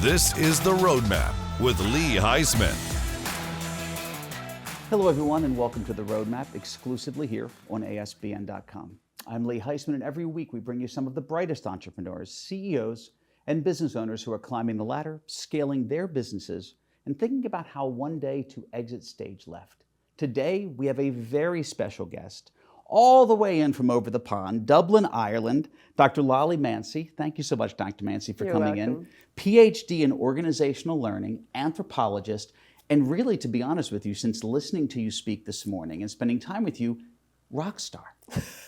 This is The Roadmap with Lee Heisman. Hello, everyone, and welcome to The Roadmap, exclusively here on ASBN.com. I'm Lee Heisman, and every week we bring you some of the brightest entrepreneurs, CEOs, and business owners who are climbing the ladder, scaling their businesses, and thinking about how one day to exit stage left. Today, we have a very special guest, all the way in from over the pond, Dublin, Ireland, Dr. Lollie Mancey. Thank you so much, Dr. Mancey, for coming in. PhD in organizational learning, anthropologist, and really, to be honest with you, since listening to you speak this morning and spending time with you, rock star.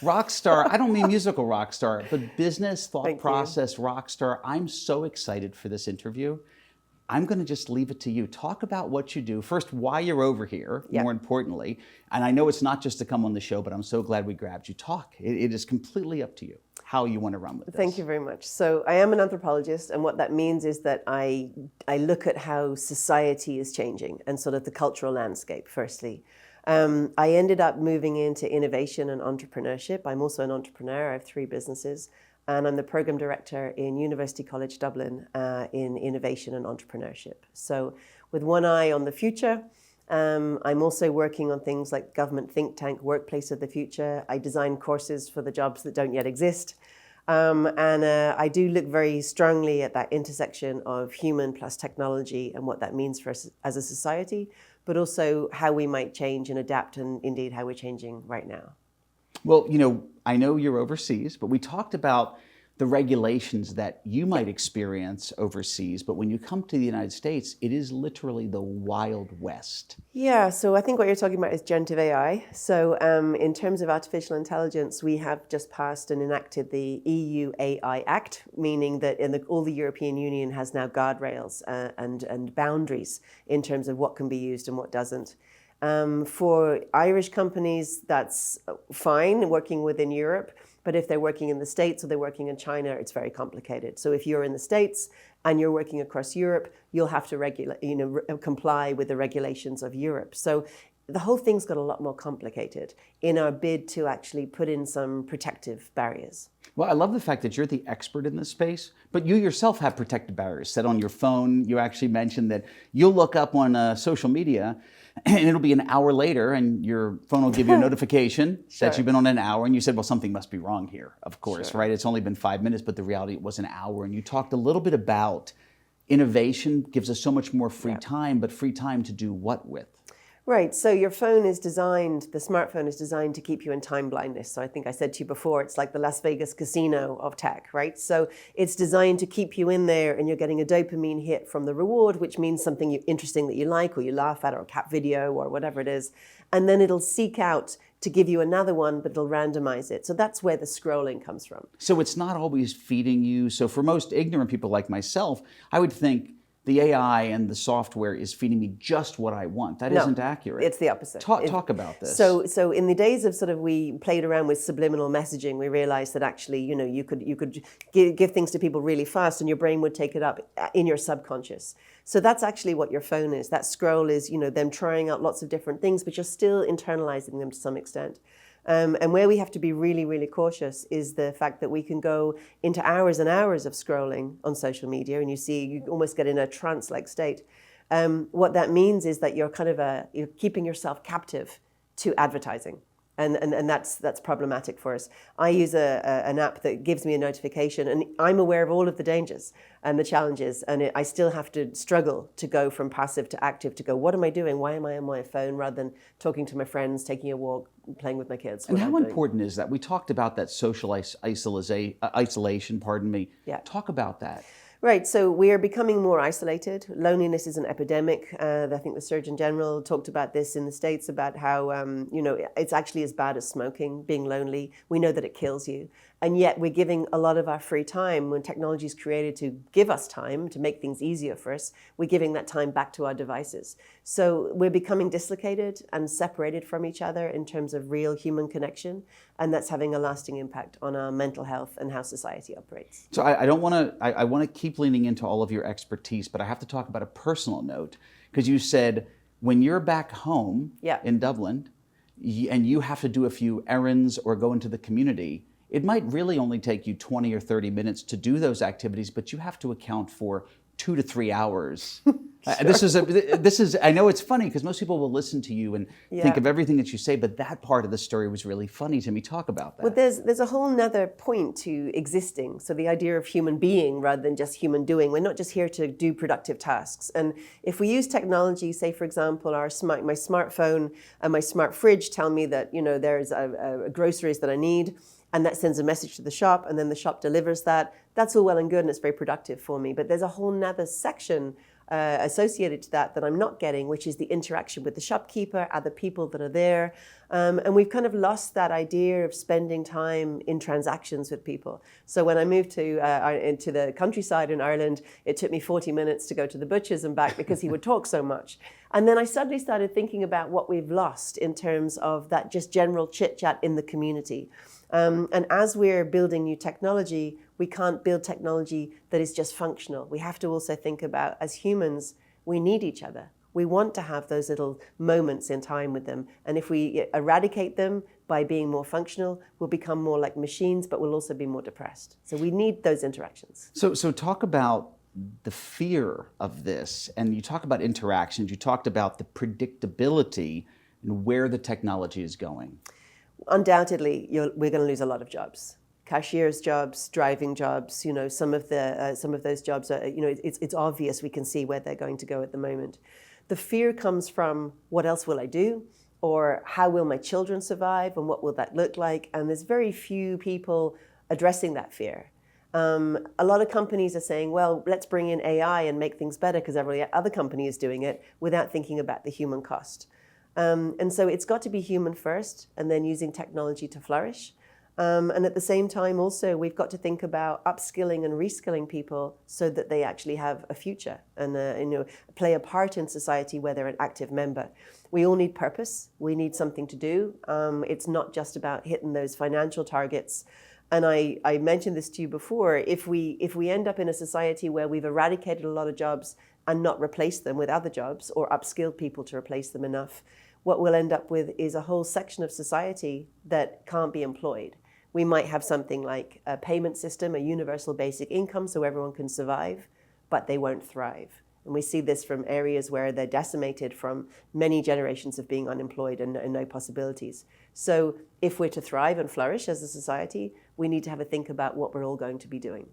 Rock star, I don't mean musical rock star, but business, thought process, rock star. I'm so excited for this interview. I'm going to just leave it to you. Talk about what you do. First, why you're over here, more importantly. And I know it's not just to come on the show, but I'm so glad we grabbed you. Talk. It is completely up to you how you want to run with this. Thank you very much. So I am an anthropologist, and what that means is that I look at how society is changing and sort of the cultural landscape, firstly. I ended up moving into innovation and entrepreneurship. I'm also an entrepreneur. I have 3 businesses. And I'm the program director in University College Dublin in innovation and entrepreneurship. So with one eye on the future, I'm also working on things like government think tank, workplace of the future. I design courses for the jobs that don't yet exist. And I do look very strongly at that intersection of human plus technology and what that means for us as a society, but also how we might change and adapt, and indeed how we're changing right now. Well, you know, I know you're overseas, but we talked about the regulations that you might experience overseas, but when you come to the United States, it is literally the Wild West. Yeah, so I think what you're talking about is generative AI. So in terms of artificial intelligence, we have just passed and enacted the EU AI Act, meaning that all the European Union has now guardrails and boundaries in terms of what can be used and what doesn't. For Irish companies, that's fine, working within Europe. But if they're working in the States or they're working in China, it's very complicated. So if you're in the States and you're working across Europe, you'll have to comply with the regulations of Europe. So the whole thing's got a lot more complicated in our bid to actually put in some protective barriers. Well, I love the fact that you're the expert in this space, but you yourself have protective barriers set on your phone. You actually mentioned that you'll look up on social media and it'll be an hour later and your phone will give you a notification that you've been on an hour, and you said, well, something must be wrong here, of course, right? It's only been 5 minutes, but the reality it was an hour. And you talked a little bit about innovation gives us so much more free time, but free time to do what with? Right, so your phone is designed, the smartphone is designed to keep you in time blindness. So I think I said to you before, it's like the Las Vegas casino of tech, right? So it's designed to keep you in there and you're getting a dopamine hit from the reward, which means something interesting that you like or you laugh at, or a cat video or whatever it is. And then it'll seek out to give you another one, but it'll randomize it. So that's where the scrolling comes from. So it's not always feeding you. So for most ignorant people like myself, I would think the AI and the software is feeding me just what I want. That isn't accurate. It's the opposite. Talk about this. So in the days of we played around with subliminal messaging, we realized that actually, you could give things to people really fast and your brain would take it up in your subconscious. So that's actually what your phone is. That scroll is, them trying out lots of different things, but you're still internalizing them to some extent. And where we have to be really, really cautious is the fact that we can go into hours and hours of scrolling on social media, and you almost get in a trance-like state. What that means is that you're you're keeping yourself captive to advertising. And that's problematic for us. I use an app that gives me a notification, and I'm aware of all of the dangers and the challenges, and I still have to struggle to go from passive to active, to go, what am I doing? Why am I on my phone rather than talking to my friends, taking a walk, playing with my kids? And how important is that? We talked about that social isolation, Yeah. Talk about that. Right, so we are becoming more isolated. Loneliness is an epidemic. I think the Surgeon General talked about this in the States, about how, it's actually as bad as smoking, being lonely. We know that it kills you. And yet we're giving a lot of our free time, when technology is created to give us time, to make things easier for us, we're giving that time back to our devices. So we're becoming dislocated and separated from each other in terms of real human connection. And that's having a lasting impact on our mental health and how society operates. So I want to keep leaning into all of your expertise, but I have to talk about a personal note, because you said when you're back home in Dublin and you have to do a few errands or go into the community, it might really only take you 20 or 30 minutes to do those activities, but you have to account for 2 to 3 hours. This is. I know it's funny because most people will listen to you and think of everything that you say, but that part of the story was really funny to me. Talk about that. Well, there's a whole nother point to existing. So the idea of human being rather than just human doing. We're not just here to do productive tasks. And if we use technology, say for example, my smartphone and my smart fridge tell me that there's a groceries that I need, and that sends a message to the shop, and then the shop delivers that. That's all well and good, and it's very productive for me. But there's a whole nother section associated to that I'm not getting, which is the interaction with the shopkeeper, other people that are there. And we've kind of lost that idea of spending time in transactions with people. So when I moved into the countryside in Ireland, it took me 40 minutes to go to the butcher's and back because he would talk so much. And then I suddenly started thinking about what we've lost in terms of that just general chit-chat in the community. And as we're building new technology, we can't build technology that is just functional. We have to also think about, as humans, we need each other. We want to have those little moments in time with them. And if we eradicate them by being more functional, we'll become more like machines, but we'll also be more depressed. So we need those interactions. So talk about the fear of this. And you talk about interactions. You talked about the predictability and where the technology is going. Undoubtedly, we're going to lose a lot of jobs. Cashiers' jobs, driving jobs. Some of those jobs are. It's obvious. We can see where they're going to go at the moment. The fear comes from what else will I do, or how will my children survive, and what will that look like? And there's very few people addressing that fear. A lot of companies are saying, well, let's bring in AI and make things better because every other company is doing it without thinking about the human cost. And so it's got to be human first, and then using technology to flourish. And at the same time, also, we've got to think about upskilling and reskilling people so that they actually have a future and play a part in society where they're an active member. We all need purpose. We need something to do. It's not just about hitting those financial targets. And I mentioned this to you before. If we end up in a society where we've eradicated a lot of jobs and not replaced them with other jobs or upskilled people to replace them enough, what we'll end up with is a whole section of society that can't be employed. We might have something like a payment system, a universal basic income so everyone can survive, but they won't thrive. And we see this from areas where they're decimated from many generations of being unemployed and no possibilities. So if we're to thrive and flourish as a society, we need to have a think about what we're all going to be doing.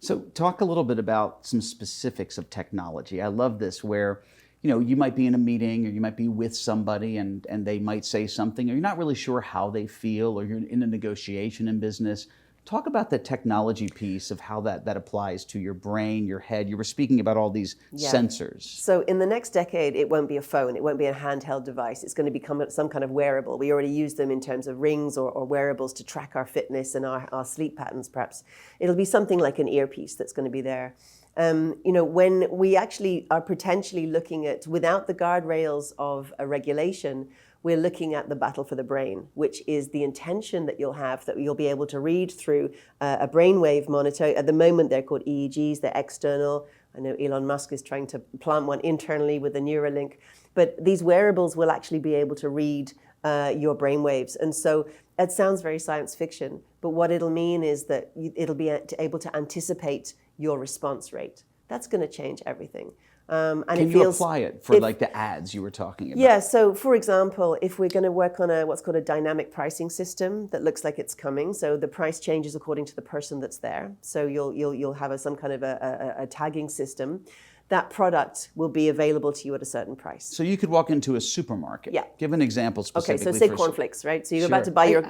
So talk a little bit about some specifics of technology. I love this where you might be in a meeting or you might be with somebody and they might say something or you're not really sure how they feel or you're in a negotiation in business. Talk about the technology piece of how that applies to your brain, your head. You were speaking about all these sensors. So in the next decade, it won't be a phone. It won't be a handheld device. It's going to become some kind of wearable. We already use them in terms of rings or wearables to track our fitness and our sleep patterns, perhaps. It'll be something like an earpiece that's going to be there. When we actually are potentially looking at, without the guardrails of a regulation, we're looking at the battle for the brain, which is the intention that you'll have, that you'll be able to read through a brainwave monitor. At the moment, they're called EEGs, they're external. I know Elon Musk is trying to plant one internally with a Neuralink. But these wearables will actually be able to read your brainwaves. And so it sounds very science fiction, but what it'll mean is that it'll be able to anticipate your response rate. That's going to change everything. And Can you apply it for like the ads you were talking about? Yeah, so for example, if we're going to work on what's called a dynamic pricing system that looks like it's coming, so the price changes according to the person that's there. So you'll have some kind of a tagging system. That product will be available to you at a certain price. So you could walk into a supermarket. Yeah. Give an example specifically. Okay, so say cornflakes, right? So you're about to buy your...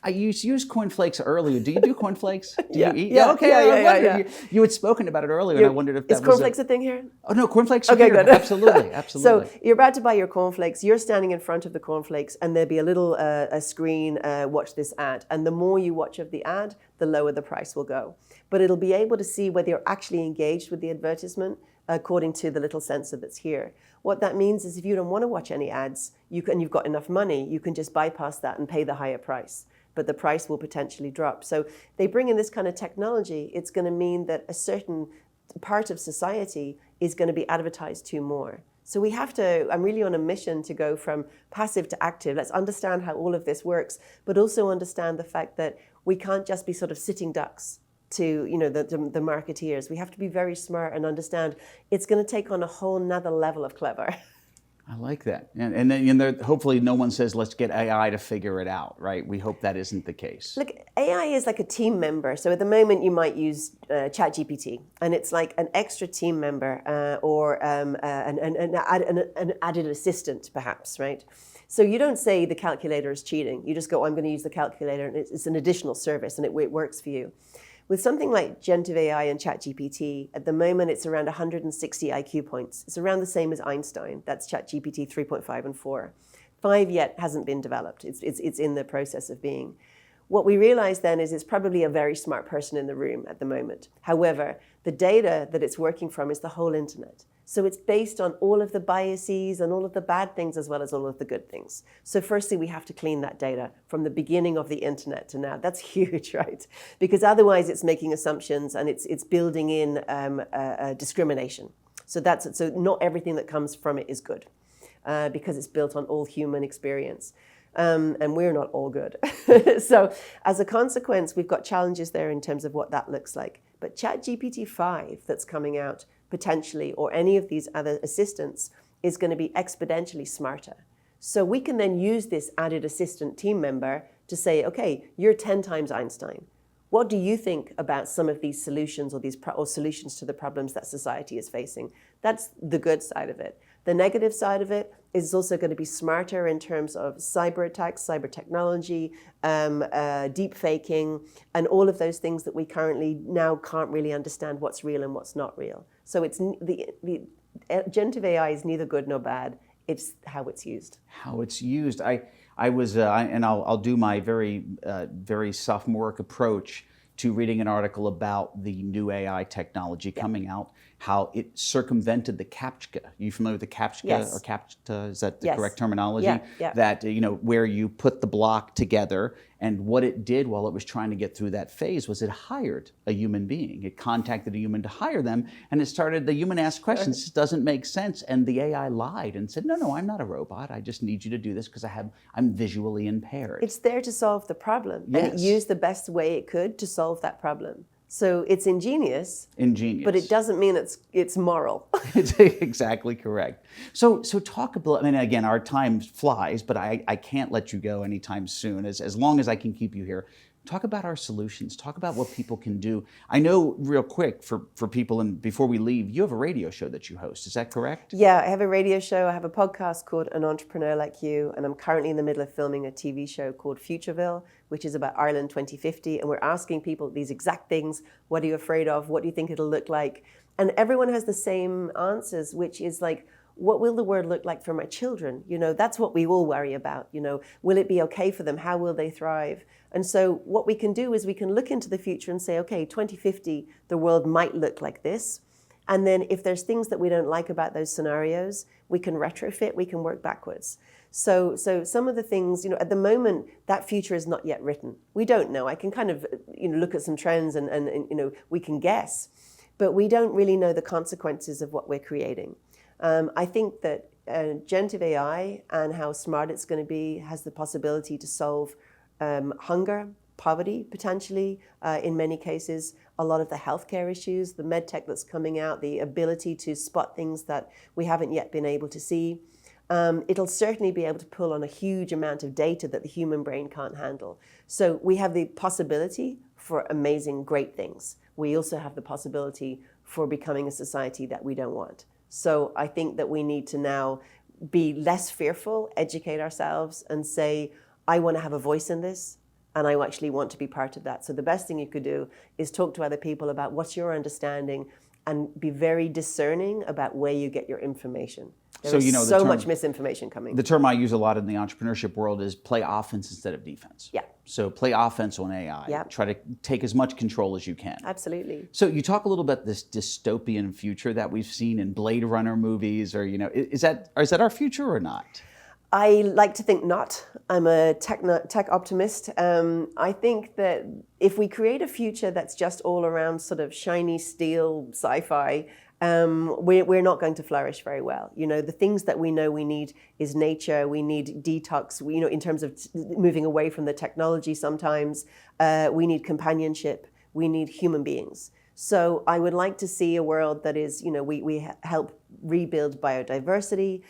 I used cornflakes earlier. Do you do cornflakes? Do yeah. you eat? Yeah. Okay. Yeah. You had spoken about it earlier, and I wondered if that was... Is cornflakes a thing here? Oh, no, cornflakes are here. Good. Absolutely. So you're about to buy your cornflakes. You're standing in front of the cornflakes, and there'll be a little a screen, watch this ad. And the more you watch of the ad, the lower the price will go. But it'll be able to see whether you're actually engaged with the advertisement according to the little sensor that's here. What that means is if you don't want to watch any ads, you've got enough money, you can just bypass that and pay the higher price. But the price will potentially drop. So they bring in this kind of technology, it's going to mean that a certain part of society is going to be advertised to more. So we have to, I'm really on a mission to go from passive to active. Let's understand how all of this works, but also understand the fact that we can't just be sort of sitting ducks. to the marketeers. We have to be very smart and understand it's going to take on a whole nother level of clever. I like that. And then hopefully no one says, let's get AI to figure it out, right? We hope that isn't the case. Look, AI is like a team member. So at the moment you might use ChatGPT, and it's like an extra team member or an added assistant perhaps, right? So you don't say the calculator is cheating. You just go, I'm going to use the calculator, and it's an additional service, and it works for you. With something like generative AI and ChatGPT, at the moment it's around 160 IQ points. It's around the same as Einstein. That's ChatGPT 3.5 and 4. 5 yet hasn't been developed. It's in the process of being. What we realize then is it's probably a very smart person in the room at the moment. However, the data that it's working from is the whole internet. So it's based on all of the biases and all of the bad things as well as all of the good things. So firstly, we have to clean that data from the beginning of the internet to now. That's huge, right? Because otherwise it's making assumptions and it's building in discrimination. So not everything that comes from it is good because it's built on all human experience. And we're not all good. So as a consequence, we've got challenges there in terms of what that looks like. But ChatGPT 5 that's coming out potentially, or any of these other assistants, is going to be exponentially smarter. So we can then use this added assistant team member to say, okay, you're 10 times Einstein. What do you think about some of these solutions or solutions to the problems that society is facing? That's the good side of it. The negative side of it is also going to be smarter in terms of cyber attacks, cyber technology, deep faking, and all of those things that we currently now can't really understand what's real and what's not real. So it's the generative AI is neither good nor bad. It's how it's used. How it's used. I was, and I'll do my very sophomoric approach to reading an article about the new AI technology coming out, how it circumvented the CAPTCHA. Are you familiar with the CAPTCHA? Yes. Or CAPTCHA, is that the Yes. correct terminology? Yeah. That, where you put the block together, and what it did while it was trying to get through that phase was it hired a human being. It contacted a human to hire them, and the human asked questions, this doesn't make sense, and the AI lied and said, no, I'm not a robot, I just need you to do this because I'm visually impaired. It's there to solve the problem, Yes. and it used the best way it could to solve that problem. So it's ingenious. Ingenious. But it doesn't mean it's moral. It's exactly correct. So talk about, again, our time flies, but I can't let you go anytime soon, as long as I can keep you here. Talk about our solutions. Talk about what people can do. I know real quick for people, and before we leave, you have a radio show that you host. Is that correct? Yeah, I have a radio show. I have a podcast called An Entrepreneur Like You, and I'm currently in the middle of filming a TV show called Futureville, which is about Ireland 2050. And we're asking people these exact things. What are you afraid of? What do you think it'll look like? And everyone has the same answers, which is like, what will the world look like for my children? That's what we all worry about. Will it be okay for them? How will they thrive? And so what we can do is we can look into the future and say, okay, 2050, the world might look like this. And then if there's things that we don't like about those scenarios, we can retrofit, we can work backwards. So some of the things, at the moment, that future is not yet written. We don't know. I can kind of, look at some trends and we can guess, but we don't really know the consequences of what we're creating. I think that generative AI and how smart it's going to be has the possibility to solve hunger, poverty, potentially, in many cases, a lot of the healthcare issues, the medtech that's coming out, the ability to spot things that we haven't yet been able to see. It'll certainly be able to pull on a huge amount of data that the human brain can't handle. So we have the possibility for amazing, great things. We also have the possibility for becoming a society that we don't want. So I think that we need to now be less fearful, educate ourselves, and say, I want to have a voice in this, and I actually want to be part of that. So the best thing you could do is talk to other people about what's your understanding and be very discerning about where you get your information. There is so much misinformation coming. The term I use a lot in the entrepreneurship world is play offense instead of defense. Yeah. So play offense on AI. Yeah. Try to take as much control as you can. Absolutely. So you talk a little about this dystopian future that we've seen in Blade Runner movies, or is that our future or not? I like to think not. I'm a tech optimist. I think that if we create a future that's just all around sort of shiny steel sci-fi, we're not going to flourish very well. The things that we know we need is nature. We need detox. In terms of moving away from the technology sometimes. We need companionship. we need human beings. So I would like to see a world that is, we help rebuild biodiversity.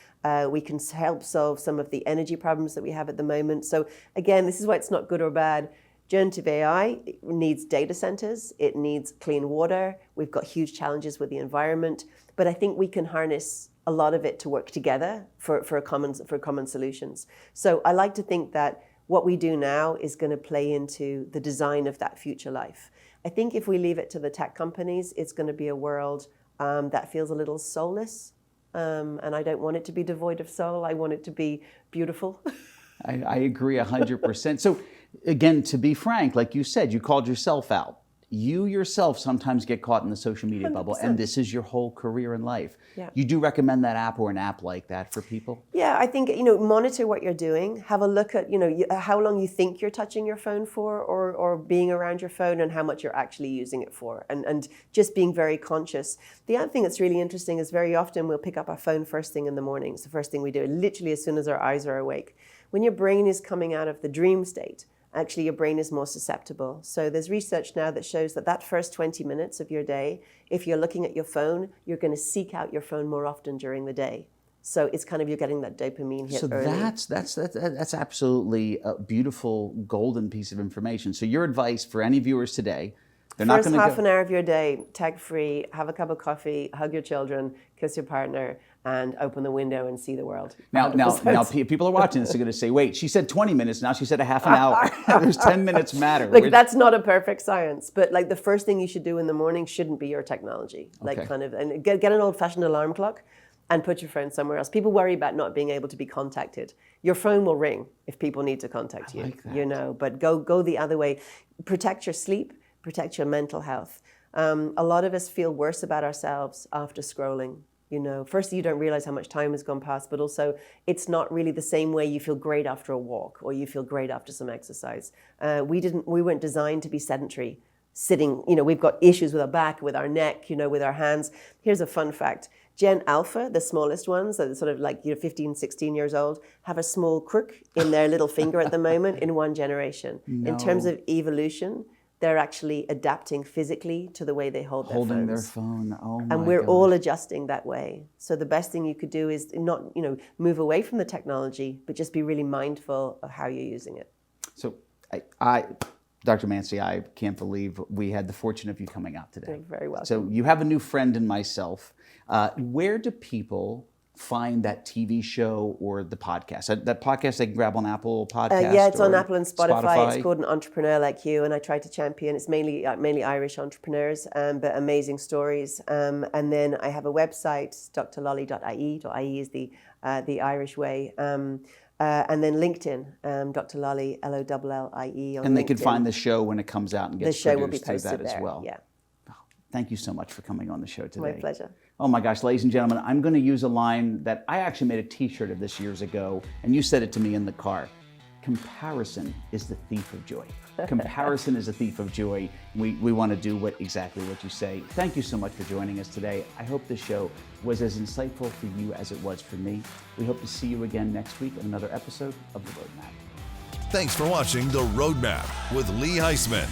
We can help solve some of the energy problems that we have at the moment. So again, this is why it's not good or bad. Generative AI needs data centers. It needs clean water. We've got huge challenges with the environment. But I think we can harness a lot of it to work together for common solutions. So I like to think that what we do now is going to play into the design of that future life. I think if we leave it to the tech companies, it's going to be a world that feels a little soulless. And I don't want it to be devoid of soul. I want it to be beautiful. I agree 100%. So again, to be frank, like you said, you called yourself out. You yourself sometimes get caught in the social media 100%. bubble, and this is your whole career in life. Yeah. You do recommend that app or an app like that for people? Yeah, I think, monitor what you're doing. Have a look at, how long you think you're touching your phone for or being around your phone and how much you're actually using it for. And just being very conscious. The other thing that's really interesting is very often we'll pick up our phone first thing in the morning. It's the first thing we do, literally as soon as our eyes are awake. When your brain is coming out of the dream state, actually your brain is more susceptible. So there's research now that shows that first 20 minutes of your day, if you're looking at your phone, you're going to seek out your phone more often during the day. So it's kind of, you're getting that dopamine hit early. So that's absolutely a beautiful golden piece of information. So your advice for any viewers today, they're not going to half an hour of your day, tech-free, have a cup of coffee, hug your children, kiss your partner, and open the window and see the world. Now, people are watching this are going to say, wait, she said 20 minutes, now she said a half an hour. There's 10 minutes matter. Like, that's not a perfect science, but like the first thing you should do in the morning shouldn't be your technology. Like Okay. and get an old-fashioned alarm clock and put your phone somewhere else. People worry about not being able to be contacted. Your phone will ring if people need to contact you, like that. But go the other way. Protect your sleep, protect your mental health. A lot of us feel worse about ourselves after scrolling. Firstly, you don't realize how much time has gone past, but also it's not really the same way you feel great after a walk or you feel great after some exercise. We weren't designed to be sedentary, sitting. We've got issues with our back, with our neck, with our hands. Here's a fun fact. Gen Alpha, the smallest ones, that are sort of like 15, 16 years old, have a small crook in their little finger at the moment in one generation. No. In terms of evolution, they're actually adapting physically to the way they hold their phones. Holding their phone, oh my And we're gosh. all adjusting that way. So the best thing you could do is not, move away from the technology, but just be really mindful of how you're using it. So I Dr. Mancey, I can't believe we had the fortune of you coming out today. You're very welcome. So you have a new friend in myself. Where do people find that TV show or the podcast? That podcast they can grab on Apple Podcasts? Yeah, it's on or Apple and Spotify. It's called An Entrepreneur Like You, and I try to champion. It's mainly Irish entrepreneurs, but amazing stories. And then I have a website, drlollie.ie. .ie is the Irish way. And then LinkedIn, Dr. Lollie, Lollie on And they LinkedIn. can find the show when it comes out and gets The show will be produced through posted that there. as well. Yeah, Thank you so much for coming on the show today. my pleasure. Oh my gosh, ladies and gentlemen, I'm going to use a line that I actually made a t-shirt of this years ago, and you said it to me in the car. Comparison is the thief of joy. Comparison is a thief of joy. We want to do exactly what you say. Thank you so much for joining us today. I hope this show was as insightful for you as it was for me. We hope to see you again next week on another episode of The Roadmap. Thanks for watching The Roadmap with Lee Heisman.